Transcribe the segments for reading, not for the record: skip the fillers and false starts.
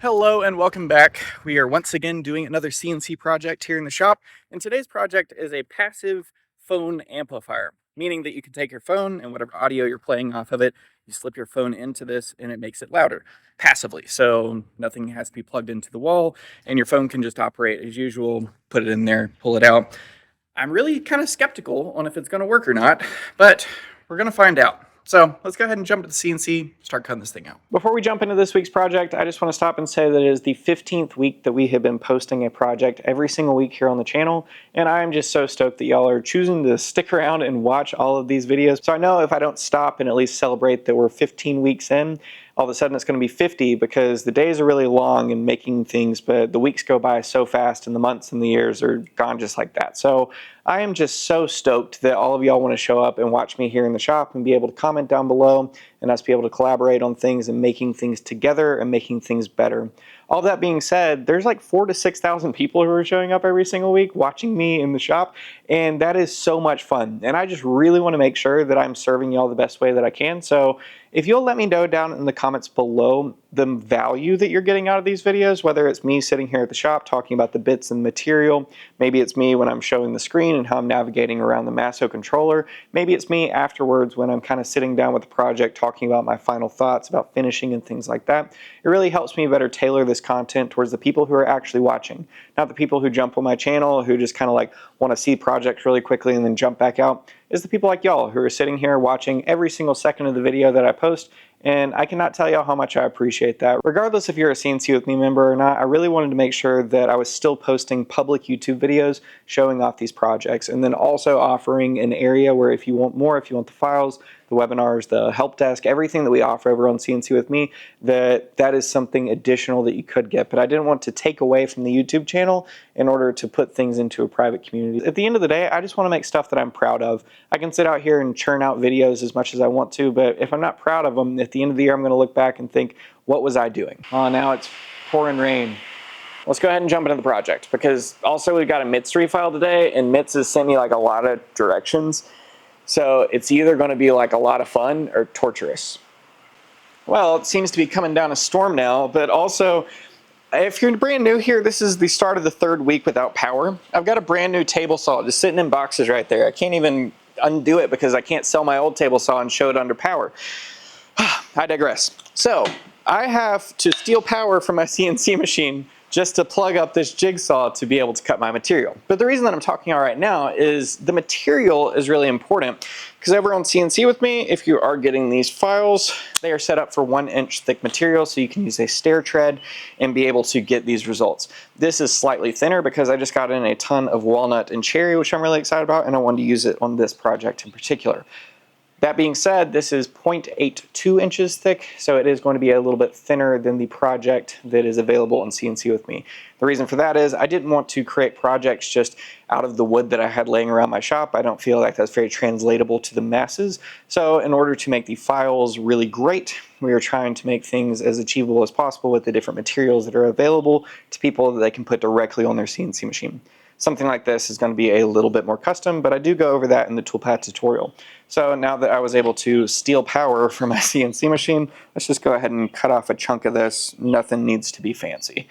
Hello and welcome back. We are once again doing another CNC project here in the shop, and today's project is a passive phone amplifier, meaning that you can take your phone and whatever audio you're playing off of it, you slip your phone into this and it makes it louder passively. So nothing has to be plugged into the wall and your phone can just operate as usual, put it in there, pull it out. I'm really kind of skeptical on if it's going to work or not, but we're going to find out. So let's go ahead and jump to the CNC, start cutting this thing out. Before we jump into this week's project, I just want to stop and say that it is the 15th week that we have been posting a project every single week here on the channel, and I'm just so stoked that y'all are choosing to stick around and watch all of these videos. So I know if I don't stop and at least celebrate that we're 15 weeks in, all of a sudden it's going to be 50 because the days are really long in making things, but the weeks go by so fast and the months and the years are gone just like that. So I am just so stoked that all of y'all want to show up and watch me here in the shop and be able to comment down below and us be able to collaborate on things and making things together and making things better. All that being said, there's like 4,000 to 6,000 people who are showing up every single week watching me in the shop, and that is so much fun. And I just really want to make sure that I'm serving y'all the best way that I can. So if you'll let me know down in the comments below the value that you're getting out of these videos, whether it's me sitting here at the shop talking about the bits and material, maybe it's me when I'm showing the screen and how I'm navigating around the Masso controller, maybe it's me afterwards when I'm kind of sitting down with the project talking about my final thoughts about finishing and things like that. It really helps me better tailor this content towards the people who are actually watching, not the people who jump on my channel who just kind of like want to see projects really quickly and then jump back out. Is the people like y'all who are sitting here watching every single second of the video that I post, and I cannot tell y'all how much I appreciate that. Regardless if you're a CNC with me member or not, I really wanted to make sure that I was still posting public YouTube videos showing off these projects, and then also offering an area where if you want more, if you want the files, the webinars, the help desk, everything that we offer over on CNC with me, that is something additional that you could get. But I didn't want to take away from the YouTube channel in order to put things into a private community. At the end of the day, I just want to make stuff that I'm proud of. I can sit out here and churn out videos as much as I want to, but if I'm not proud of them, at the end of the year, I'm going to look back and think, what was I doing? Oh, now it's pouring rain. Let's go ahead and jump into the project, because also we've got a MITS refile today, and MITS has sent me like a lot of directions. So it's either going to be like a lot of fun or torturous. Well, it seems to be coming down a storm now, but also if you're brand new here, this is the start of the third week without power. I've got a brand new table saw just sitting in boxes right there. I can't even undo it because I can't sell my old table saw and show it under power. I digress. So I have to steal power from my CNC machine just to plug up this jigsaw to be able to cut my material. But the reason that I'm talking about right now is the material is really important, because over on CNC with me, if you are getting these files, they are set up for 1-inch thick material, so you can use a stair tread and be able to get these results. This is slightly thinner because I just got in a ton of walnut and cherry, which I'm really excited about, and I wanted to use it on this project in particular. That being said, this is 0.82 inches thick, so it is going to be a little bit thinner than the project that is available on CNC with me. The reason for that is I didn't want to create projects just out of the wood that I had laying around my shop. I don't feel like that's very translatable to the masses. So in order to make the files really great, we are trying to make things as achievable as possible with the different materials that are available to people that they can put directly on their CNC machine. Something like this is going to be a little bit more custom, but I do go over that in the toolpath tutorial. So now that I was able to steal power from my CNC machine, let's just go ahead and cut off a chunk of this. Nothing needs to be fancy.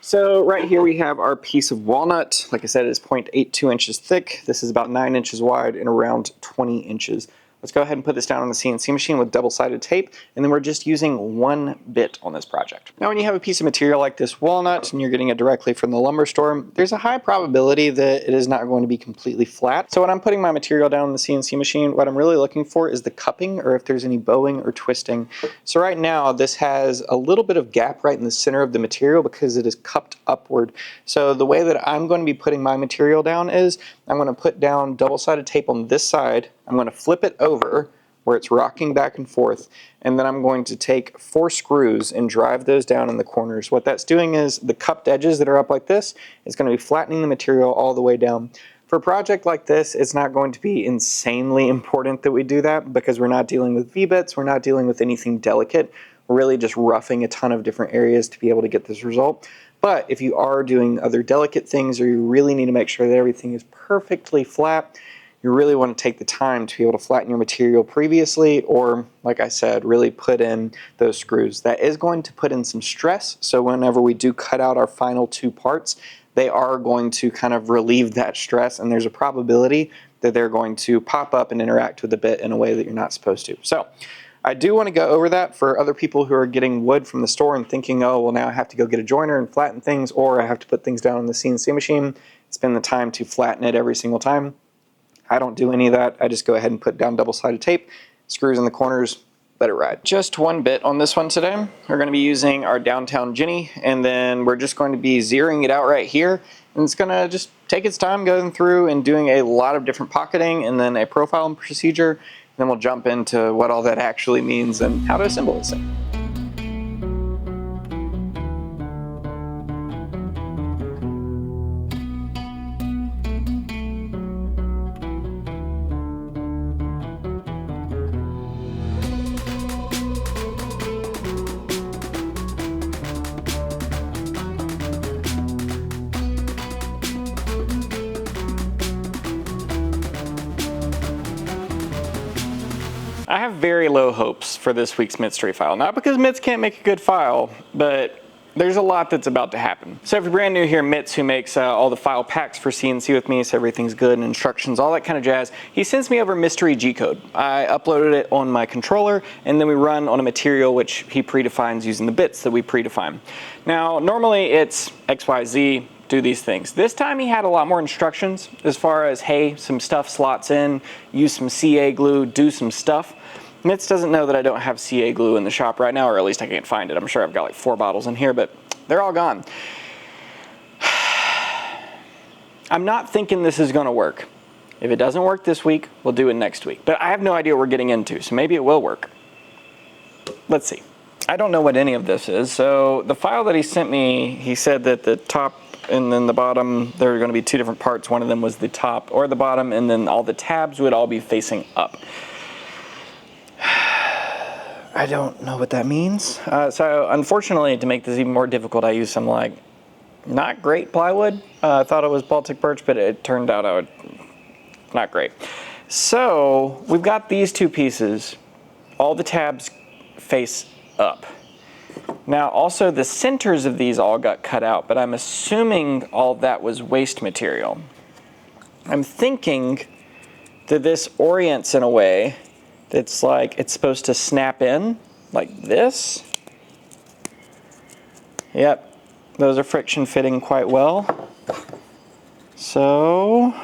So right here we have our piece of walnut. Like I said, it's 0.82 inches thick. This is about 9 inches wide and around 20 inches. Let's go ahead and put this down on the CNC machine with double-sided tape, and then we're just using 1 bit on this project. Now when you have a piece of material like this walnut and you're getting it directly from the lumber store, there's a high probability that it is not going to be completely flat. So when I'm putting my material down on the CNC machine, what I'm really looking for is the cupping, or if there's any bowing or twisting. So right now this has a little bit of gap right in the center of the material because it is cupped upward. So the way that I'm going to be putting my material down is I'm going to put down double-sided tape on this side. I'm going to flip it over where it's rocking back and forth, and then I'm going to take 4 screws and drive those down in the corners. What that's doing is the cupped edges that are up like this is going to be flattening the material all the way down. For a project like this, it's not going to be insanely important that we do that because we're not dealing with V-bits, we're not dealing with anything delicate. We're really just roughing a ton of different areas to be able to get this result. But if you are doing other delicate things or you really need to make sure that everything is perfectly flat, you really want to take the time to be able to flatten your material previously, or like I said, really put in those screws. That is going to put in some stress, so whenever we do cut out our final two parts, they are going to kind of relieve that stress, and there's a probability that they're going to pop up and interact with the bit in a way that you're not supposed to. So I do want to go over that for other people who are getting wood from the store and thinking, oh, well, now I have to go get a joiner and flatten things, or I have to put things down on the CNC machine, spend the time to flatten it every single time. I don't do any of that. I just go ahead and put down double-sided tape, screws in the corners, let it ride. Just one bit on this one today. We're going to be using our downtown Jenny, and then we're just going to be zeroing it out right here, and it's going to just take its time going through and doing a lot of different pocketing and then a profiling procedure. Then we'll jump into what all that actually means and how to assemble this thing. I have very low hopes for this week's mystery file. Not because Mitts can't make a good file, but there's a lot that's about to happen. So if you're brand new here, Mitts, who makes all the file packs for CNC with me, so everything's good and instructions, all that kind of jazz, he sends me over mystery G-code. I uploaded it on my controller, and then we run on a material which he predefines using the bits that we predefine. Now, normally it's XYZ, do these things. This time he had a lot more instructions as far as, hey, some stuff slots in, use some CA glue, do some stuff. Mitts doesn't know that I don't have CA glue in the shop right now, or at least I can't find it. I'm sure I've got like 4 bottles in here, but they're all gone. I'm not thinking this is gonna work. If it doesn't work this week, we'll do it next week. But I have no idea what we're getting into, so maybe it will work. Let's see. I don't know what any of this is, so the file that he sent me, he said that the top and then the bottom, there are going to be 2 different parts. One of them was the top or the bottom, and then all the tabs would all be facing up. I don't know what that means. So unfortunately, to make this even more difficult, I used some like not great plywood. I thought it was Baltic birch, but it turned out not great. So we've got these 2 pieces. All the tabs face up. Now also the centers of these all got cut out, but I'm assuming all that was waste material. I'm thinking that this orients in a way that's like it's supposed to snap in like this. Yep, those are friction fitting quite well. So,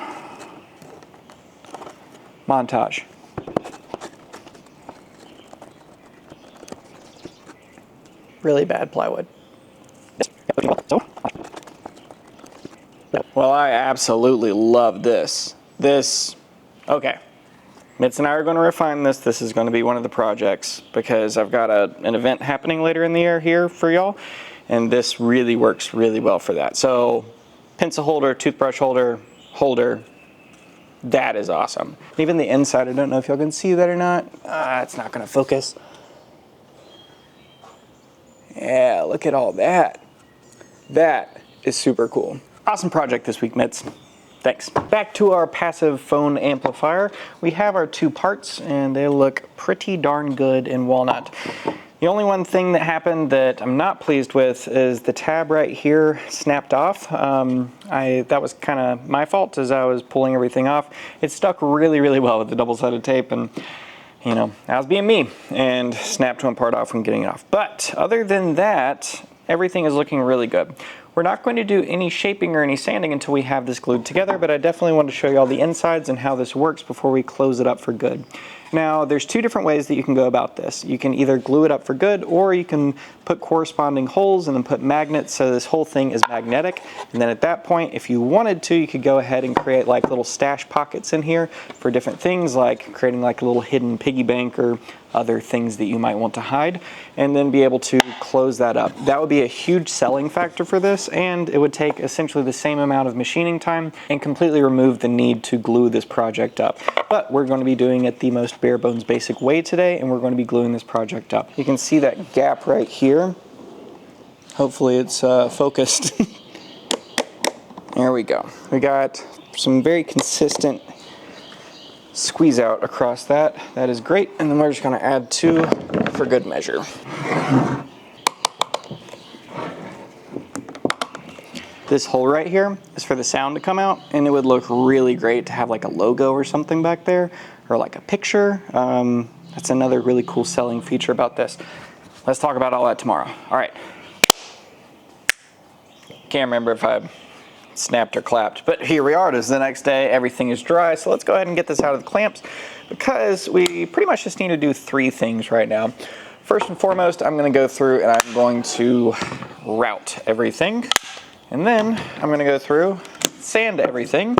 montage. Really bad plywood. Well, I absolutely love this. Okay. Mitts and I are going to refine this. This is going to be one of the projects because I've got an event happening later in the year here for y'all, and this really works really well for that. So, pencil holder, toothbrush holder, that is awesome. Even the inside, I don't know if y'all can see that or not. It's not going to focus. Yeah, look at all that. That is super cool. Awesome project this week, Mitts. Thanks. Back to our passive phone amplifier. We have our 2 parts, and they look pretty darn good in walnut. The only one thing that happened that I'm not pleased with is the tab right here snapped off. That was kind of my fault as I was pulling everything off. It stuck really, really well with the double-sided tape, and you know, I was being me and snapped one part off when getting it off. But other than that, everything is looking really good. We're not going to do any shaping or any sanding until we have this glued together, but I definitely want to show you all the insides and how this works before we close it up for good. Now, there's 2 different ways that you can go about this. You can either glue it up for good, or you can put corresponding holes and then put magnets so this whole thing is magnetic. And then at that point, if you wanted to, you could go ahead and create like little stash pockets in here for different things, like creating like a little hidden piggy bank or other things that you might want to hide, and then be able to close that up. That would be a huge selling factor for this, and it would take essentially the same amount of machining time and completely remove the need to glue this project up. But we're going to be doing it the most bare bones basic way today, and we're going to be gluing this project up. You can see that gap right here. Hopefully it's focused. There we go. We got some very consistent squeeze out across that. That is great. And then we're just gonna add 2 for good measure. This hole right here is for the sound to come out, and it would look really great to have like a logo or something back there, or like a picture. That's another really cool selling feature about this. Let's talk about all that tomorrow. All right. Can't remember if I snapped or clapped, but here we are. It is the next day. Everything is dry, so let's go ahead and get this out of the clamps, because we pretty much just need to do 3 things right now. First and foremost, I'm going to go through and I'm going to route everything. And then I'm going to go through, sand everything,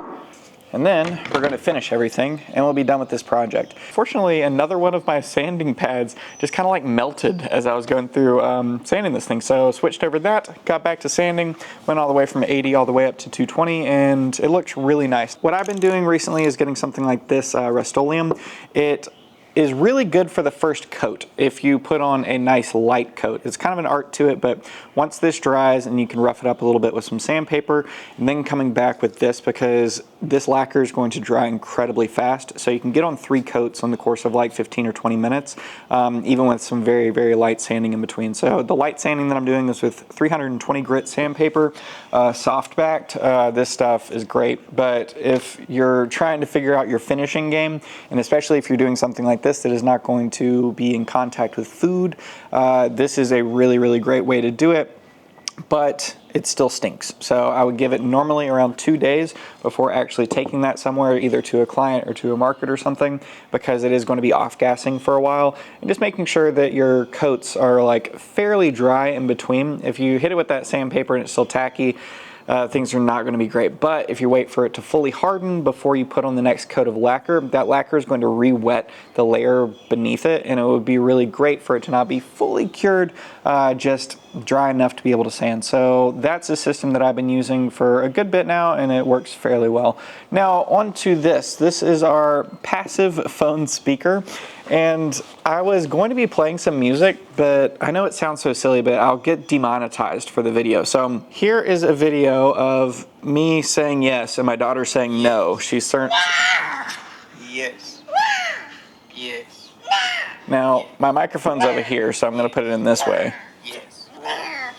and then we're going to finish everything, and we'll be done with this project. Fortunately, another one of my sanding pads just kind of like melted as I was going through sanding this thing. So switched over that, got back to sanding, went all the way from 80 all the way up to 220, and it looks really nice. What I've been doing recently is getting something like this Rust-Oleum. It is really good for the first coat if you put on a nice light coat. It's kind of an art to it, but once this dries and you can rough it up a little bit with some sandpaper, and then coming back with this, because this lacquer is going to dry incredibly fast, so you can get on 3 coats on the course of like 15 or 20 minutes, even with some very, very light sanding in between. So the light sanding that I'm doing is with 320 grit sandpaper, soft backed. This stuff is great, but if you're trying to figure out your finishing game, and especially if you're doing something like this that is not going to be in contact with food, this is a really, really great way to do it, but it still stinks. So I would give it normally around 2 days before actually taking that somewhere, either to a client or to a market or something, because it is going to be off-gassing for a while, and just making sure that your coats are like fairly dry in between. If you hit it with that sandpaper and it's still tacky, things are not going to be great. But if you wait for it to fully harden before you put on the next coat of lacquer, that lacquer is going to re-wet the layer beneath it, and it would be really great for it to not be fully cured, just dry enough to be able to sand. So that's a system that I've been using for a good bit now, and it works fairly well. Now on to this. This is our passive phone speaker, and I was going to be playing some music, but I know it sounds so silly, but I'll get demonetized for the video. So here is a video of me saying yes and my daughter saying no. She's certain. Yes. Yes. Now my microphone's over here, so I'm going to put it in this way. Yes.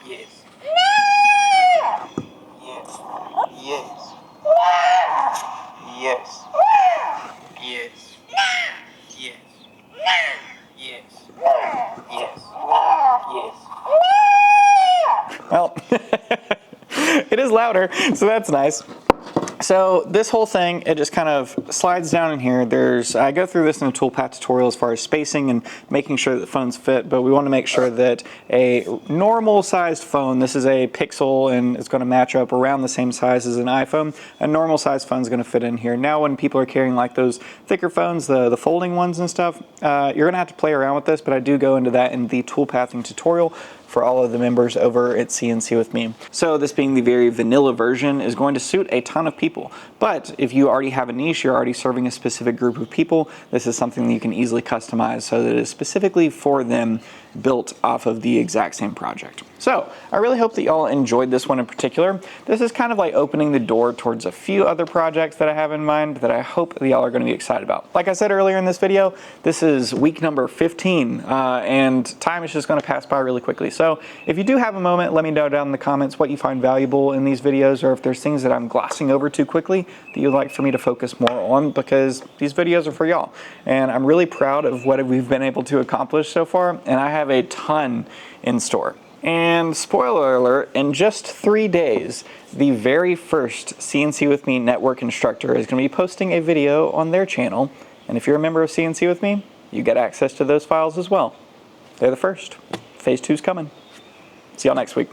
Yes. Yes. Yes. Yes. Yes. Yes. Yes. Yes. Yes. Well, it is louder, so that's nice. So this whole thing, it just kind of slides down in here. I go through this in a toolpath tutorial as far as spacing and making sure that the phones fit, but we want to make sure that a normal sized phone, this is a Pixel and it's going to match up around the same size as an iPhone, a normal sized phone is going to fit in here. Now when people are carrying like those thicker phones, the folding ones and stuff, you're going to have to play around with this, but I do go into that in the toolpathing tutorial for all of the members over at CNC with me. So this being the very vanilla version is going to suit a ton of people. But if you already have a niche, you're already serving a specific group of people, this is something that you can easily customize so that it is specifically for them, built off of the exact same project. So I really hope that y'all enjoyed this one in particular. This is kind of like opening the door towards a few other projects that I have in mind that I hope that y'all are going to be excited about. Like I said earlier in this video, this is week number 15 and time is just going to pass by really quickly. So if you do have a moment, let me know down in the comments what you find valuable in these videos, or if there's things that I'm glossing over too quickly that you'd like for me to focus more on, because these videos are for y'all. And I'm really proud of what we've been able to accomplish so far, and I have a ton in store. And spoiler alert, in just 3 days, the very first CNC With Me network instructor is going to be posting a video on their channel. And if you're a member of CNC With Me, you get access to those files as well. They're the first. Phase 2's coming. See y'all next week.